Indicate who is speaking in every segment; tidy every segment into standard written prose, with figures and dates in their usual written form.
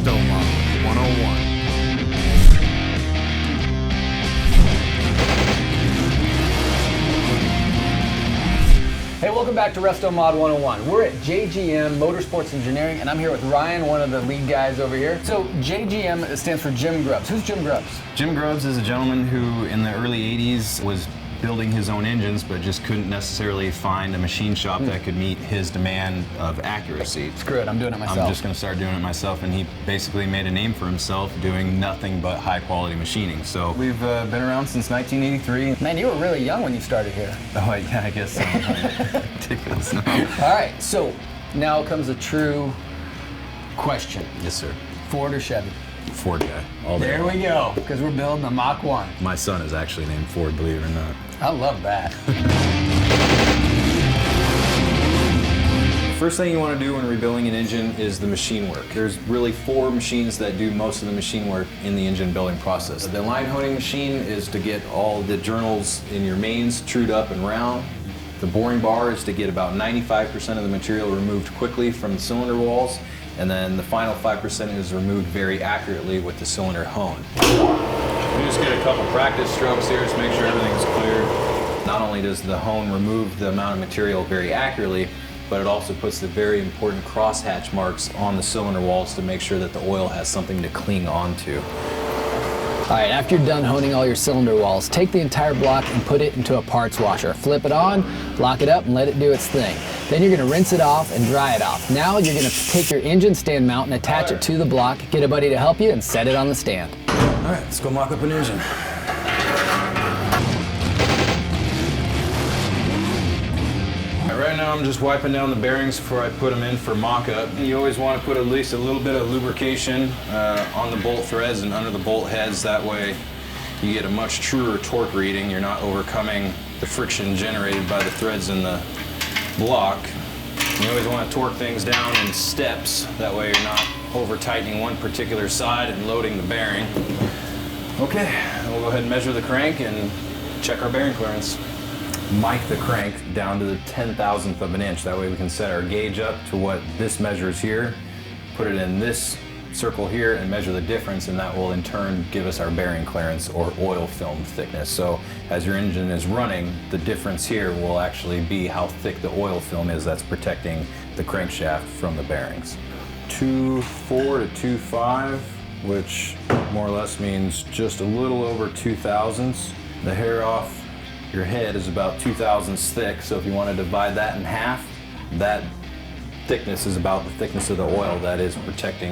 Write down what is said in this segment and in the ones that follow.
Speaker 1: RESTOMOD 101.
Speaker 2: Hey, welcome back to RESTOMOD 101. We're at JGM Motorsports Engineering, and I'm here with Ryan, one of the lead guys over here. So JGM stands for Jim Grubbs. Who's Jim Grubbs?
Speaker 3: Jim Grubbs is a gentleman who in the early 80s was building his own engines, but just couldn't necessarily find a machine shop that could meet his demand of accuracy.
Speaker 2: Screw it, I'm doing it myself.
Speaker 3: I'm just going to start doing it myself, and he basically made a name for himself doing nothing but high quality machining. So we've been around since 1983.
Speaker 2: Man, you were really young when you started here.
Speaker 3: Oh, yeah, I guess so. Ridiculous. No.
Speaker 2: All right, so now comes a true question.
Speaker 3: Yes, sir.
Speaker 2: Ford or Chevy?
Speaker 3: Ford guy. All day.
Speaker 2: There we go, because we're building a Mach 1.
Speaker 3: My son is actually named Ford, believe it or not.
Speaker 2: I love that.
Speaker 3: First thing you want to do when rebuilding an engine is the machine work. There's really 4 machines that do most of the machine work in the engine building process. The line honing machine is to get all the journals in your mains trued up and round. The boring bar is to get about 95% of the material removed quickly from the cylinder walls, and then the final 5% is removed very accurately with the cylinder hone. We just get a couple practice strokes here to make sure everything's clear. Not only does the hone remove the amount of material very accurately, but it also puts the very important crosshatch marks on the cylinder walls to make sure that the oil has something to cling onto.
Speaker 2: All right, after you're done honing all your cylinder walls, take the entire block and put it into a parts washer. Flip it on, lock it up, and let it do its thing. Then you're gonna rinse it off and dry it off. Now you're gonna take your engine stand mount and attach it to the block, get a buddy to help you, and set it on the stand.
Speaker 3: All right, let's go mock up an engine. Right now I'm just wiping down the bearings before I put them in for mock-up. You always want to put at least a little bit of lubrication on the bolt threads and under the bolt heads. That way you get a much truer torque reading. You're not overcoming the friction generated by the threads in the block. You always want to torque things down in steps. That way you're not over-tightening one particular side and loading the bearing. Okay, we'll go ahead and measure the crank and check our bearing clearance. Mic the crank down to the 10,000th of an inch. That way we can set our gauge up to what this measures here, put it in this circle here and measure the difference, and that will in turn give us our bearing clearance or oil film thickness. So as your engine is running, the difference here will actually be how thick the oil film is that's protecting the crankshaft from the bearings. 2.4 to 2.5, which more or less means just a little over 2 thousandths. The hair off your head is about 2 thousandths thick, so if you want to divide that in half, that thickness is about the thickness of the oil that is protecting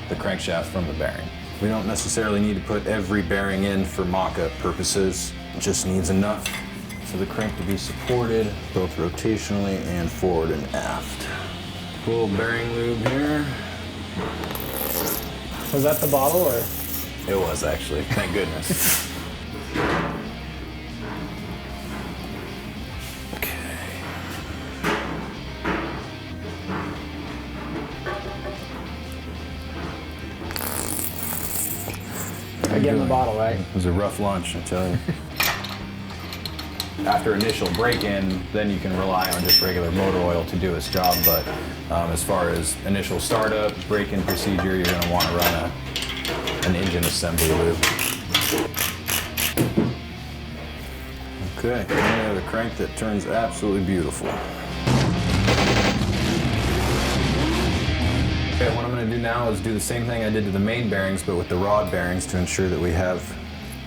Speaker 3: the crankshaft from the bearing. We don't necessarily need to put every bearing in for mock-up purposes. It just needs enough for the crank to be supported, both rotationally and forward and aft. A little bearing lube here.
Speaker 2: Was that the bottle, or?
Speaker 3: It was actually, thank goodness.
Speaker 2: Again, the bottle, right?
Speaker 3: It was a rough lunch, I tell you. After initial break-in, then you can rely on just regular motor oil to do its job, but as far as initial startup, break-in procedure, you're going to want to run an engine assembly lube. Okay, we have a crank that turns absolutely beautiful. Okay, what I'm going to do now is do the same thing I did to the main bearings, but with the rod bearings to ensure that we have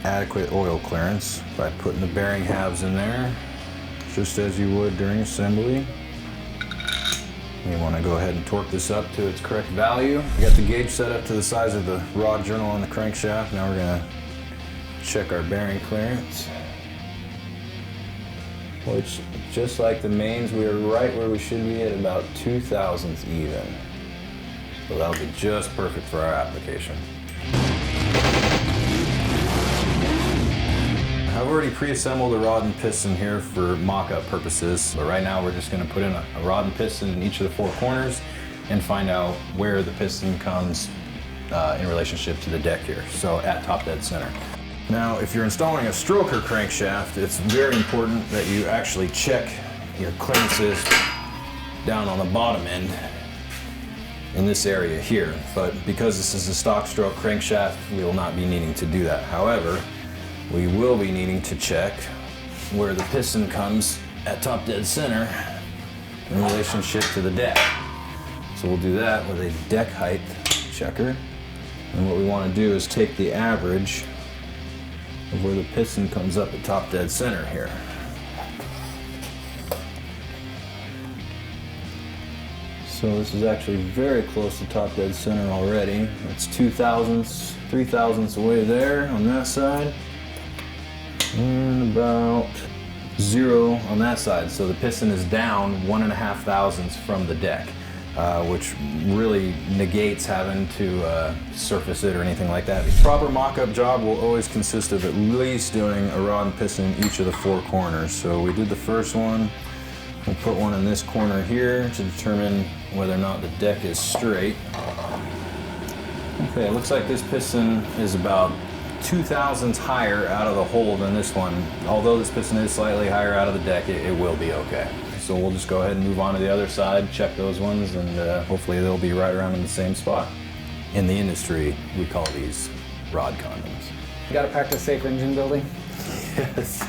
Speaker 3: adequate oil clearance by putting the bearing halves in there, just as you would during assembly. You want to go ahead and torque this up to its correct value. We got the gauge set up to the size of the rod journal on the crankshaft. Now we're going to check our bearing clearance, which, just like the mains, we are right where we should be at about 2 thousandths even. So that'll be just perfect for our application. I've already pre-assembled a rod and piston here for mock-up purposes, but right now we're just going to put in a rod and piston in each of the 4 corners and find out where the piston comes in relationship to the deck here, so at top dead center. Now, if you're installing a stroker crankshaft, it's very important that you actually check your clearances down on the bottom end in this area here. But because this is a stock stroke crankshaft, we will not be needing to do that. However, we will be needing to check where the piston comes at top dead center in relationship to the deck. So we'll do that with a deck height checker. And what we want to do is take the average of where the piston comes up at top dead center here. So this is actually very close to top dead center already. It's 2/1000ths, 3/1000ths away there on that side. And about 0 on that side. So the piston is down 1.5 thousandths from the deck, which really negates having to surface it or anything like that. The proper mock-up job will always consist of at least doing a rod and piston in each of the 4 corners. So we did the first one. We'll put one in this corner here to determine whether or not the deck is straight. Okay, it looks like this piston is about 2/1000ths higher out of the hole than this one. Although this piston is slightly higher out of the deck, it will be okay. So we'll just go ahead and move on to the other side, check those ones, and hopefully they'll be right around in the same spot. In the industry, we call these rod condoms.
Speaker 2: You gotta practice safe engine building.
Speaker 3: Yes.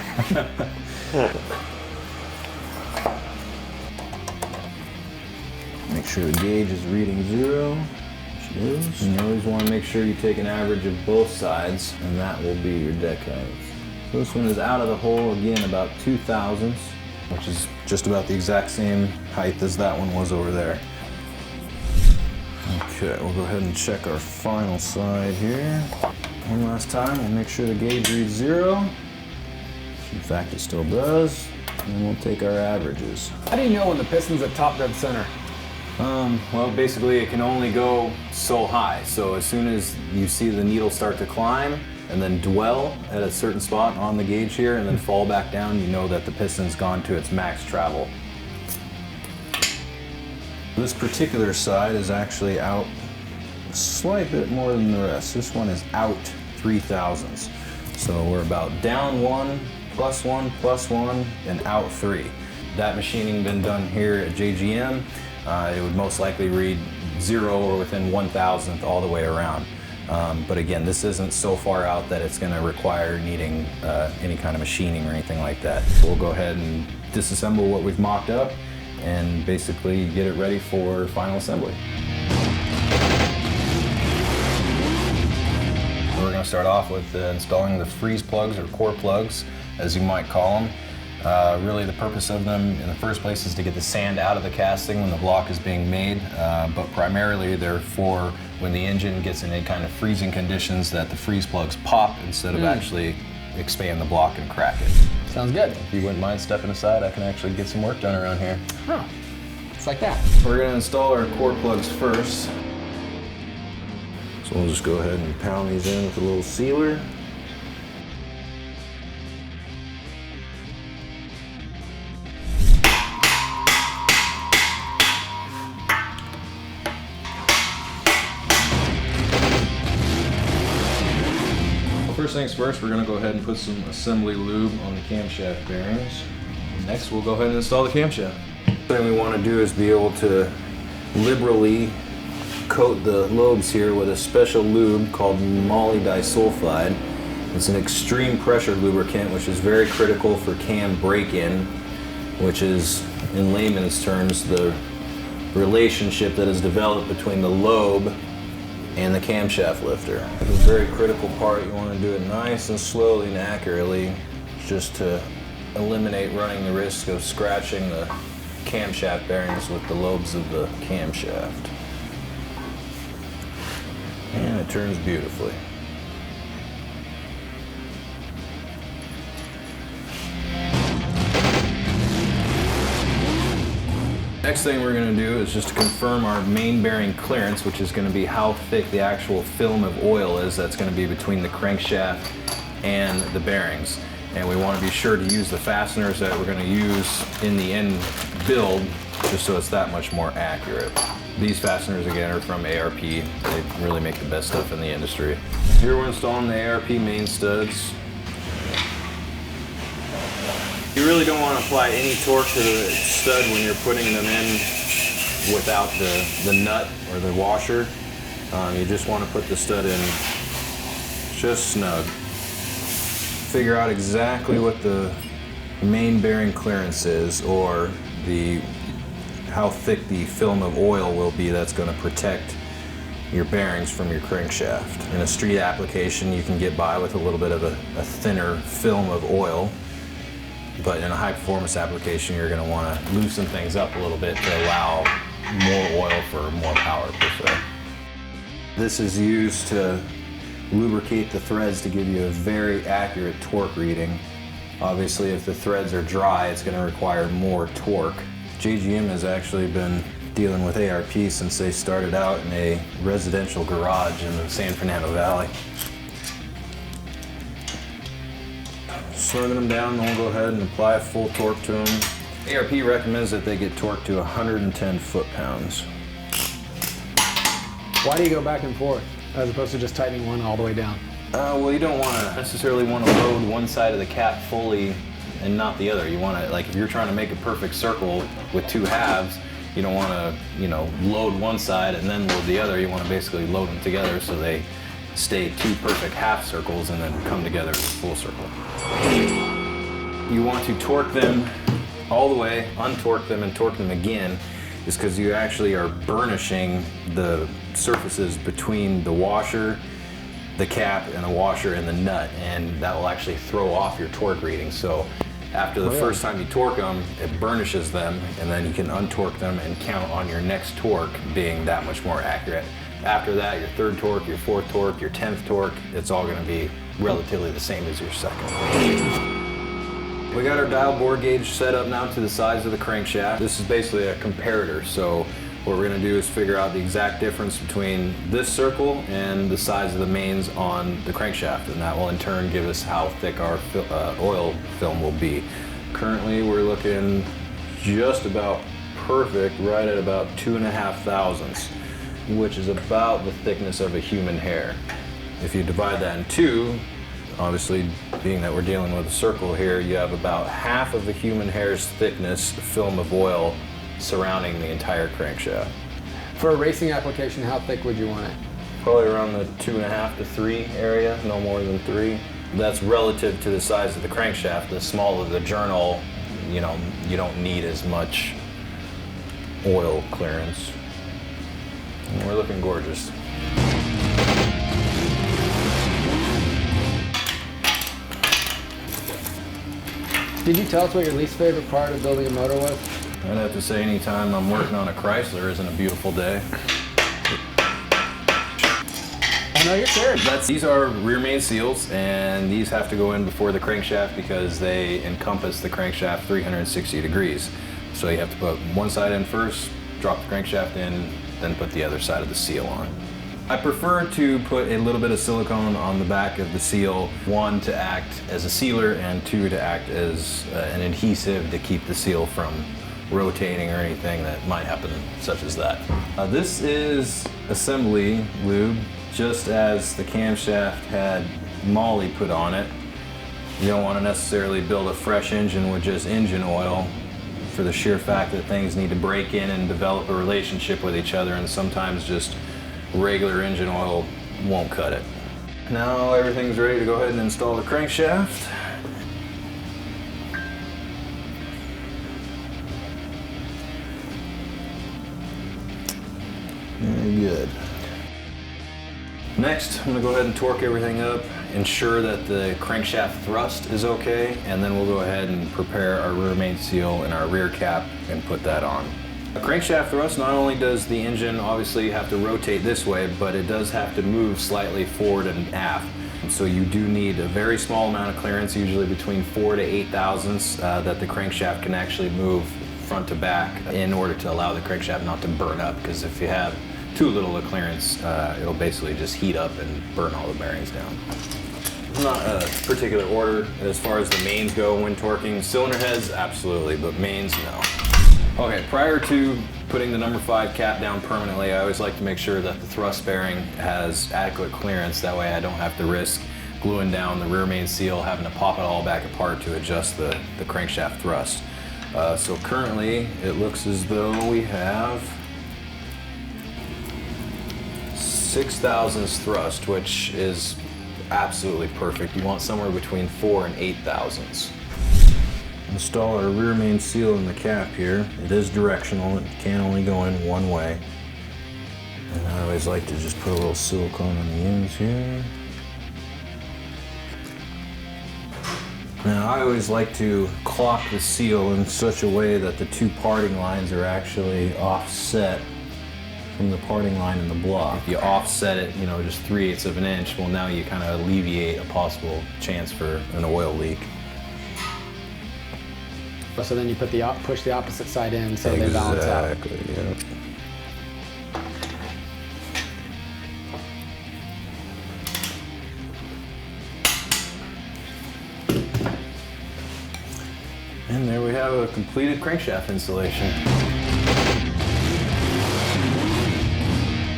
Speaker 3: Make sure the gauge is reading 0. Which it is. And you always want to make sure you take an average of both sides, and that will be your deck height. So this one is out of the hole again about 2/1000ths, which is just about the exact same height as that one was over there. Okay, we'll go ahead and check our final side here. One last time, we'll make sure the gauge reads 0. In fact, it still does. And we'll take our averages.
Speaker 2: How do you know when the piston's at top dead center?
Speaker 3: Well, basically it can only go so high. So as soon as you see the needle start to climb and then dwell at a certain spot on the gauge here and then fall back down, you know that the piston's gone to its max travel. This particular side is actually out a slight bit more than the rest. This one is out 3/1000ths. So we're about down 1, plus 1, plus 1, and out 3. That machining been done here at JGM. It would most likely read 0 or within 1/1000th all the way around. But again, this isn't so far out that it's going to require needing any kind of machining or anything like that. So we'll go ahead and disassemble what we've mocked up and basically get it ready for final assembly. We're going to start off with installing the freeze plugs or core plugs, as you might call them. Really the purpose of them in the first place is to get the sand out of the casting when the block is being made, but primarily they're for when the engine gets in any kind of freezing conditions that the freeze plugs pop instead of actually expand the block and crack it.
Speaker 2: Sounds good.
Speaker 3: If you wouldn't mind stepping aside, I can actually get some work done around here.
Speaker 2: Huh. It's like that.
Speaker 3: We're going to install our core plugs first. So we'll just go ahead and pound these in with a little sealer. First things first, we're going to go ahead and put some assembly lube on the camshaft bearings. Next, we'll go ahead and install the camshaft. The thing we want to do is be able to liberally coat the lobes here with a special lube called moly disulfide. It's an extreme pressure lubricant, which is very critical for cam break-in, which is, in layman's terms, the relationship that is developed between the lobe and the camshaft lifter. It's a very critical part. You want to do it nice and slowly and accurately, just to eliminate running the risk of scratching the camshaft bearings with the lobes of the camshaft. And it turns beautifully. Next thing we're going to do is just to confirm our main bearing clearance, which is going to be how thick the actual film of oil is that's going to be between the crankshaft and the bearings. And we want to be sure to use the fasteners that we're going to use in the end build, just so it's that much more accurate. These fasteners again are from ARP. They really make the best stuff in the industry. Here we're installing the ARP main studs. You really don't want to apply any torque to the stud when you're putting them in without the nut or the washer. You just want to put the stud in just snug. Figure out exactly what the main bearing clearance is, or how thick the film of oil will be that's going to protect your bearings from your crankshaft. In a street application, you can get by with a little bit of a thinner film of oil, but in a high performance application, you're going to want to loosen things up a little bit to allow more oil for more power per se. This is used to lubricate the threads to give you a very accurate torque reading. Obviously, if the threads are dry, it's going to require more torque. JGM has actually been dealing with ARP since they started out in a residential garage in the San Fernando Valley. Slugging them down, then we'll go ahead and apply full torque to them. ARP recommends that they get torqued to 110 foot-pounds.
Speaker 2: Why do you go back and forth as opposed to just tightening one all the way down?
Speaker 3: Well, you don't necessarily want to load one side of the cap fully and not the other. You want to, like, if you're trying to make a perfect circle with two halves, you don't want to, load one side and then load the other. You want to basically load them together so they stay two perfect half circles and then come together as a full circle. You want to torque them all the way, untorque them, and torque them again, is because you actually are burnishing the surfaces between the washer, the cap, and the washer and the nut, and that will actually throw off your torque reading. So after the first time you torque them, it burnishes them, and then you can untorque them and count on your next torque being that much more accurate. After that, your third torque, your fourth torque, your 10th torque, it's all going to be relatively the same as your second. We got our dial bore gauge set up now to the size of the crankshaft. This is basically a comparator, so what we're going to do is figure out the exact difference between this circle and the size of the mains on the crankshaft, and that will in turn give us how thick our oil film will be. Currently we're looking just about perfect, right at about 2.5 thousandths, which is about the thickness of a human hair. If you divide that in two, obviously being that we're dealing with a circle here, you have about half of a human hair's thickness film of oil surrounding the entire crankshaft.
Speaker 2: For a racing application, how thick would you want it?
Speaker 3: Probably around the 2.5 to 3 area, no more than 3. That's relative to the size of the crankshaft. The smaller the journal, you don't need as much oil clearance. And we're looking gorgeous.
Speaker 2: Did you tell us what your least favorite part of building a motor was?
Speaker 3: I'd have to say anytime I'm working on a Chrysler isn't a beautiful day.
Speaker 2: I know you're serious.
Speaker 3: These are rear main seals, and these have to go in before the crankshaft because they encompass the crankshaft 360 degrees. So you have to put one side in first, drop the crankshaft in, then put the other side of the seal on. I prefer to put a little bit of silicone on the back of the seal, one to act as a sealer and two to act as an adhesive to keep the seal from rotating or anything that might happen, such as that. This is assembly lube, just as the camshaft had moly put on it. You don't want to necessarily build a fresh engine with just engine oil, for the sheer fact that things need to break in and develop a relationship with each other, and sometimes just regular engine oil won't cut it. Now everything's ready to go ahead and install the crankshaft. Very good. Next, I'm going to go ahead and torque everything up, ensure that the crankshaft thrust is okay, and then we'll go ahead and prepare our rear main seal and our rear cap and put that on. A crankshaft thrust, not only does the engine obviously have to rotate this way, but it does have to move slightly forward and aft. So you do need a very small amount of clearance, usually between 4 to 8 thousandths, that the crankshaft can actually move front to back in order to allow the crankshaft not to burn up, because if you have too little of clearance, it'll basically just heat up and burn all the bearings down. Not a particular order as far as the mains go when torquing. Cylinder heads, absolutely, but mains, no. Okay, prior to putting the number 5 cap down permanently, I always like to make sure that the thrust bearing has adequate clearance. That way I don't have to risk gluing down the rear main seal, having to pop it all back apart to adjust the crankshaft thrust. So currently, it looks as though we have 6/1000 thrust, which is absolutely perfect. You want somewhere between 4 and 8/1000. Install our rear main seal in the cap here. It is directional, it can only go in one way. And I always like to just put a little silicone on the ends here. Now I always like to clock the seal in such a way that the two parting lines are actually offset from the parting line in the block. If you offset it, you know, just 3/8 of an inch, well now you kind of alleviate a possible chance for an oil leak.
Speaker 2: So then you push the opposite side in so they balance out.
Speaker 3: Exactly, yeah. And there we have a completed crankshaft installation.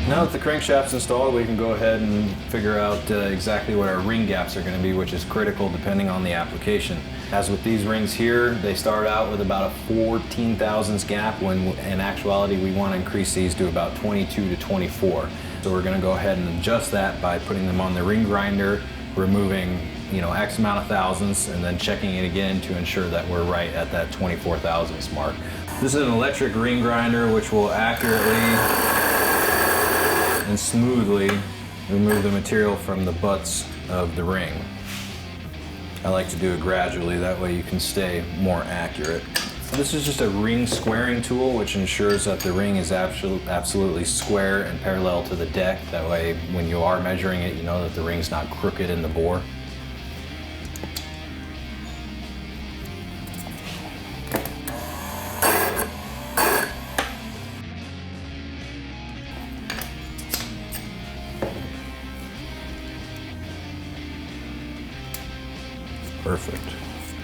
Speaker 3: Now that the crankshaft's installed, we can go ahead and figure out exactly what our ring gaps are going to be, which is critical depending on the application. As with these rings here, they start out with about a 14/1000 gap, when in actuality we want to increase these to about 22 to 24. So we're going to go ahead and adjust that by putting them on the ring grinder, removing, you know, X amount of thousandths, and then checking it again to ensure that we're right at that 24 thousandths mark. This is an electric ring grinder which will accurately and smoothly remove the material from the butts of the ring. I like to do it gradually, that way you can stay more accurate. This is just a ring squaring tool which ensures that the ring is absolutely square and parallel to the deck. That way when you are measuring it, you know that the ring's not crooked in the bore. Perfect.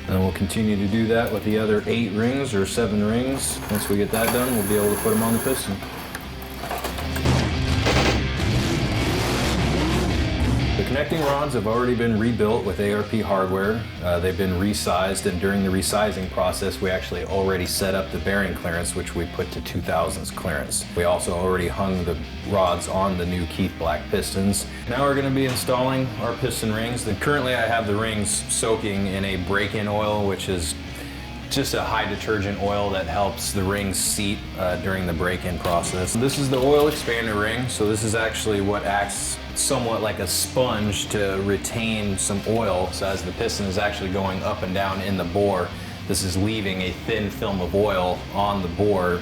Speaker 3: And we'll continue to do that with the other 8 rings or 7 rings. Once we get that done, we'll be able to put them on the piston. The connecting rods have already been rebuilt with ARP hardware. They've been resized, and during the resizing process, we actually already set up the bearing clearance, which we put to 2000s clearance. We also already hung the rods on the new Keith Black pistons. Now we're going to be installing our piston rings. Currently I have the rings soaking in a break-in oil, which is just a high detergent oil that helps the rings seat during the break-in process. This is the oil expander ring, so this is actually what acts somewhat like a sponge to retain some oil. So as the piston is actually going up and down in the bore, this is leaving a thin film of oil on the bore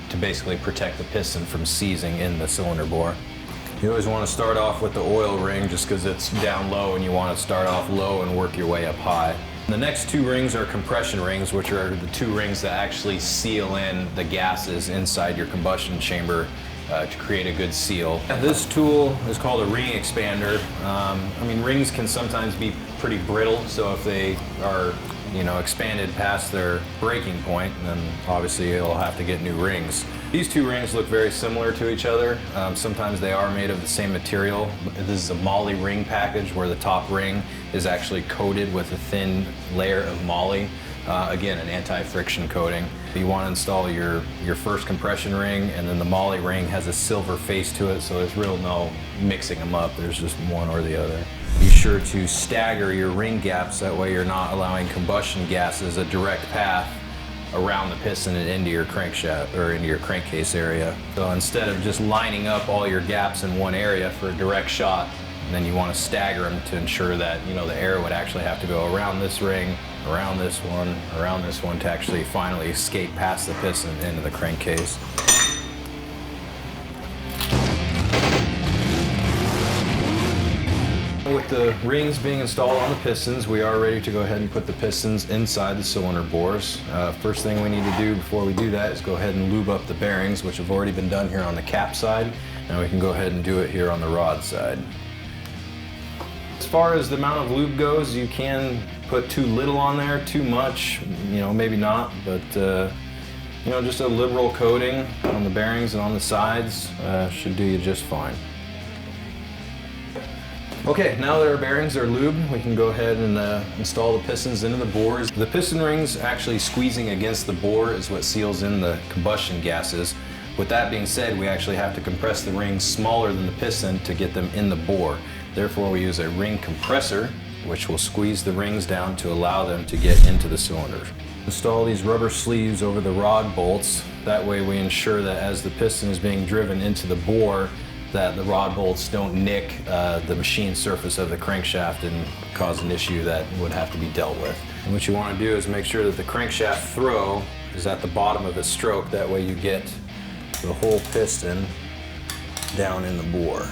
Speaker 3: to basically protect the piston from seizing in the cylinder bore. You always want to start off with the oil ring just because it's down low, and you want to start off low and work your way up high. The next 2 rings are compression rings, which are the 2 rings that actually seal in the gases inside your combustion chamber to create a good seal. And this tool is called a ring expander. I mean, rings can sometimes be pretty brittle, so if they are, you know, expanded past their breaking point, then obviously you'll have to get new rings. These 2 rings look very similar to each other. Sometimes they are made of the same material. This is a moly ring package where the top ring is actually coated with a thin layer of moly. Again, an anti-friction coating. You want to install your first compression ring, and then the moly ring has a silver face to it, so there's real no mixing them up. There's just one or the other. Be sure to stagger your ring gaps, that way you're not allowing combustion gases a direct path around the piston and into your crankshaft or into your crankcase area. So instead of just lining up all your gaps in one area for a direct shot, then you want to stagger them to ensure that, you know, the air would actually have to go around this ring, around this one to actually finally escape past the piston into the crankcase. With the rings being installed on the pistons, we are ready to go ahead and put the pistons inside the cylinder bores. First thing we need to do before we do that is go ahead and lube up the bearings, which have already been done here on the cap side. Now we can go ahead and do it here on the rod side. As far as the amount of lube goes, you can put too little on there, too much, you know, maybe not, but you know, just a liberal coating on the bearings and on the sides should do you just fine. Okay, now that our bearings are lubed, we can go ahead and install the pistons into the bores. The piston rings actually squeezing against the bore is what seals in the combustion gases. With that being said, we actually have to compress the rings smaller than the piston to get them in the bore. Therefore, we use a ring compressor, which will squeeze the rings down to allow them to get into the cylinder. Install these rubber sleeves over the rod bolts. That way we ensure that as the piston is being driven into the bore, that the rod bolts don't nick the machine surface of the crankshaft and cause an issue that would have to be dealt with. And what you want to do is make sure that the crankshaft throw is at the bottom of the stroke. That way you get the whole piston down in the bore.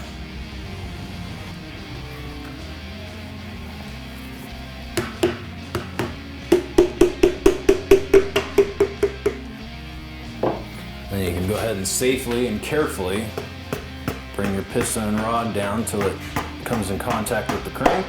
Speaker 3: Then you can go ahead and safely and carefully bring your piston and rod down till it comes in contact with the crank.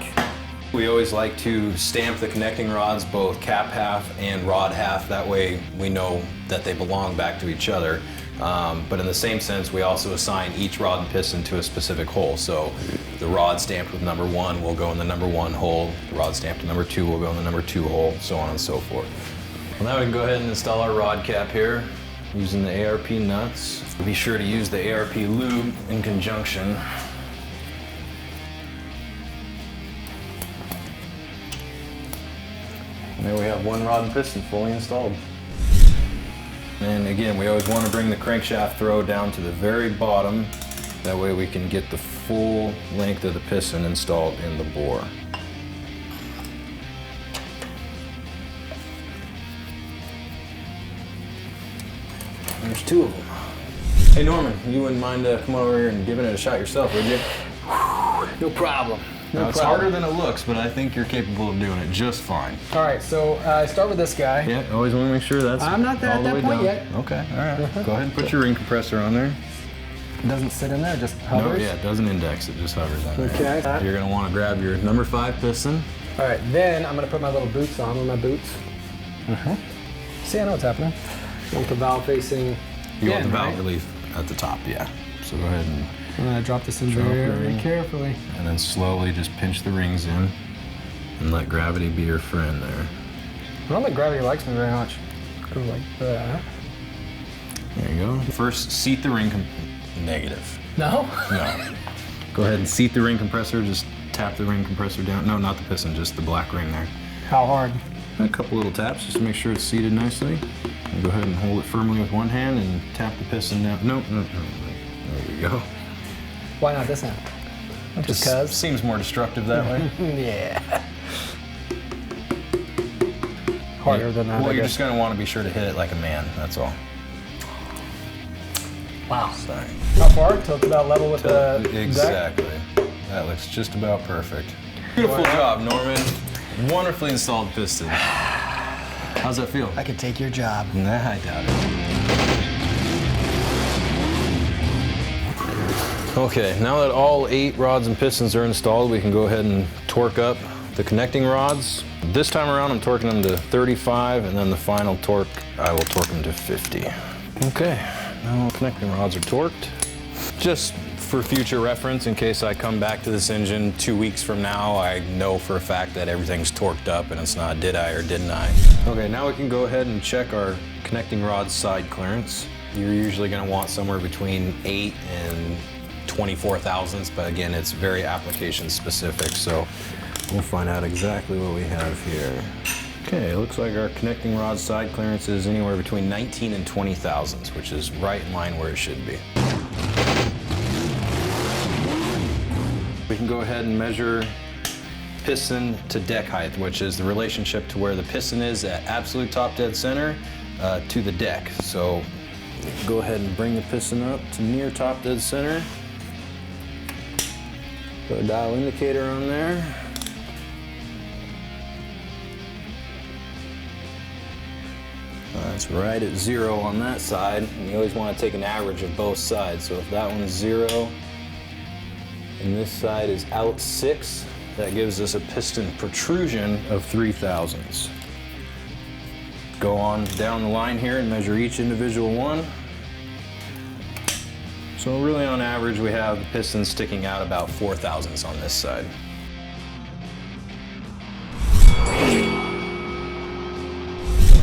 Speaker 3: We always like to stamp the connecting rods both cap half and rod half. That way we know that they belong back to each other. But in the same sense, we also assign each rod and piston to a specific hole. So the rod stamped with number 1 will go in the number 1 hole. The rod stamped to number 2 will go in the number 2 hole, so on and so forth. Well, now we can go ahead and install our rod cap here using the ARP nuts. Be sure to use the ARP lube in conjunction. And there we have one rod and piston fully installed. And again, we always want to bring the crankshaft throw down to the very bottom. That way we can get the full length of the piston installed in the bore. There's 2 of them. Hey Norman, you wouldn't mind coming over here and giving it a shot yourself, would you?
Speaker 2: No problem. No
Speaker 3: It's
Speaker 2: problem.
Speaker 3: harder than it looks, but I think you're capable of doing it just fine.
Speaker 2: All right, so start with this guy.
Speaker 3: Yeah, always want to make sure that's
Speaker 2: I'm not at that point yet.
Speaker 3: Okay, all right. Go ahead and put your ring compressor on there.
Speaker 2: It doesn't sit in there, it just
Speaker 3: No,
Speaker 2: hovers.
Speaker 3: yeah, it doesn't index, it just hovers on there.
Speaker 2: Okay.
Speaker 3: You're going to want to grab your number 5 piston.
Speaker 2: All right, then I'm gonna put my little boots on with my boots. See, I know what's happening. I want the valve facing
Speaker 3: You want
Speaker 2: in,
Speaker 3: the valve
Speaker 2: right?
Speaker 3: relief at the top, yeah. So go ahead and
Speaker 2: I'm gonna drop this in
Speaker 3: Drop the
Speaker 2: very
Speaker 3: ring.
Speaker 2: carefully.
Speaker 3: and then slowly just pinch the rings in and let gravity be your friend there.
Speaker 2: I don't think gravity likes me very much. Go like that.
Speaker 3: There you go. First, seat the ring negative.
Speaker 2: No?
Speaker 3: No. Go ahead and seat the ring compressor. Just tap the ring compressor down. No, not the piston, just the black ring there.
Speaker 2: How hard?
Speaker 3: A couple little taps just to make sure it's seated nicely. And go ahead and hold it firmly with one hand and tap the piston down. No. There you go.
Speaker 2: Why not this hand? Just
Speaker 3: Just
Speaker 2: cuz?
Speaker 3: seems more destructive that way.
Speaker 2: Yeah. Harder than that.
Speaker 3: Well,
Speaker 2: I
Speaker 3: you're
Speaker 2: guess.
Speaker 3: just going to want to be sure to hit it like a man, that's all.
Speaker 2: Wow.
Speaker 3: Sorry.
Speaker 2: How far? Till it's about level with the deck?
Speaker 3: Exactly. That looks just about perfect. Beautiful job, Norman. Wonderfully installed piston. How's that feel?
Speaker 2: I could take your job.
Speaker 3: Nah, I doubt it. Okay, now that all 8 rods and pistons are installed, we can go ahead and torque up the connecting rods. This time around, I'm torquing them to 35, and then the final torque, I will torque them to 50. Okay, now connecting rods are torqued. Just for future reference, in case I come back to this engine 2 weeks from now, I know for a fact that everything's torqued up and it's not did I or didn't I. Okay, now we can go ahead and check our connecting rod side clearance. You're usually going to want somewhere between 8 and 24 thousandths, but again, it's very application specific, so we'll find out exactly what we have here. Okay, it looks like our connecting rod side clearance is anywhere between 19 and 20 thousandths, which is right in line where it should be. We can go ahead and measure piston to deck height, which is the relationship to where the piston is at absolute top dead center to the deck. So go ahead and bring the piston up to near top dead center. Put a dial indicator on there. That's right at 0 on that side. And you always want to take an average of both sides. So if that one is 0 and this side is out 6, that gives us a piston protrusion of 3 thousandths. Go on down the line here and measure each individual one. So really on average we have the piston sticking out about 4 thousandths on this side.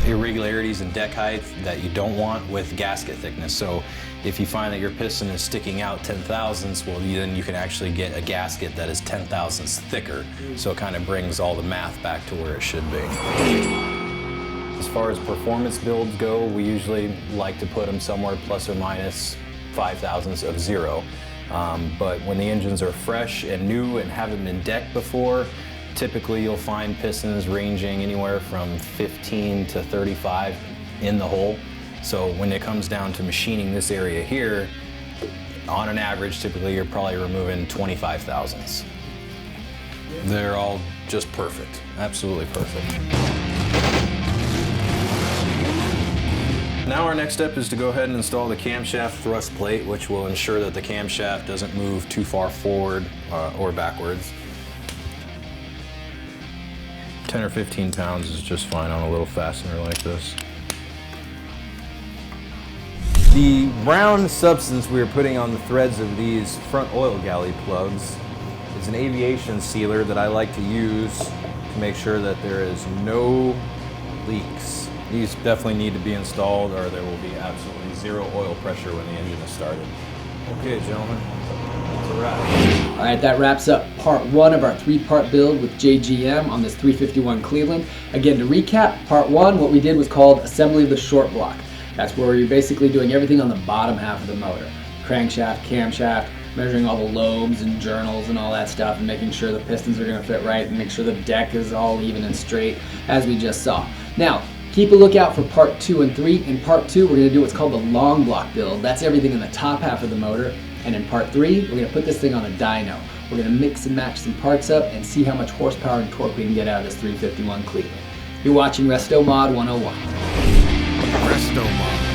Speaker 3: Irregularities in deck height that you don't want with gasket thickness. So If you find that your piston is sticking out 10 thousandths, well, then you can actually get a gasket that is 10 thousandths thicker. So it kind of brings all the math back to where it should be. As far as performance builds go, we usually like to put them somewhere plus or minus 5 thousandths of zero. But when the engines are fresh and new and haven't been decked before, typically you'll find pistons ranging anywhere from 15 to 35 in the hole. So when it comes down to machining this area here, on an average, typically you're probably removing 25 thousandths. They're all just perfect, absolutely perfect. Now our next step is to go ahead and install the camshaft thrust plate, which will ensure that the camshaft doesn't move too far forward or backwards. 10 or 15 pounds is just fine on a little fastener like this. The brown substance we are putting on the threads of these front oil galley plugs is an aviation sealer that I like to use to make sure that there is no leaks. These definitely need to be installed or there will be absolutely zero oil pressure when the engine is started. Okay, gentlemen, that's a wrap.
Speaker 2: All right, that wraps up part one of our 3-part build with JGM on this 351 Cleveland. Again, to recap, part one, what we did was called assembly of the short block. That's where you're basically doing everything on the bottom half of the motor. Crankshaft, camshaft, measuring all the lobes and journals and all that stuff and making sure the pistons are gonna fit right and make sure the deck is all even and straight as we just saw. Now, keep a lookout for part 2 and 3. In part 2, we're gonna do what's called the long block build. That's everything in the top half of the motor. And in part 3, we're gonna put this thing on a dyno. We're gonna mix and match some parts up and see how much horsepower and torque we can get out of this 351 Cleveland. You're watching RESTOMOD 101.
Speaker 1: RESTOMOD.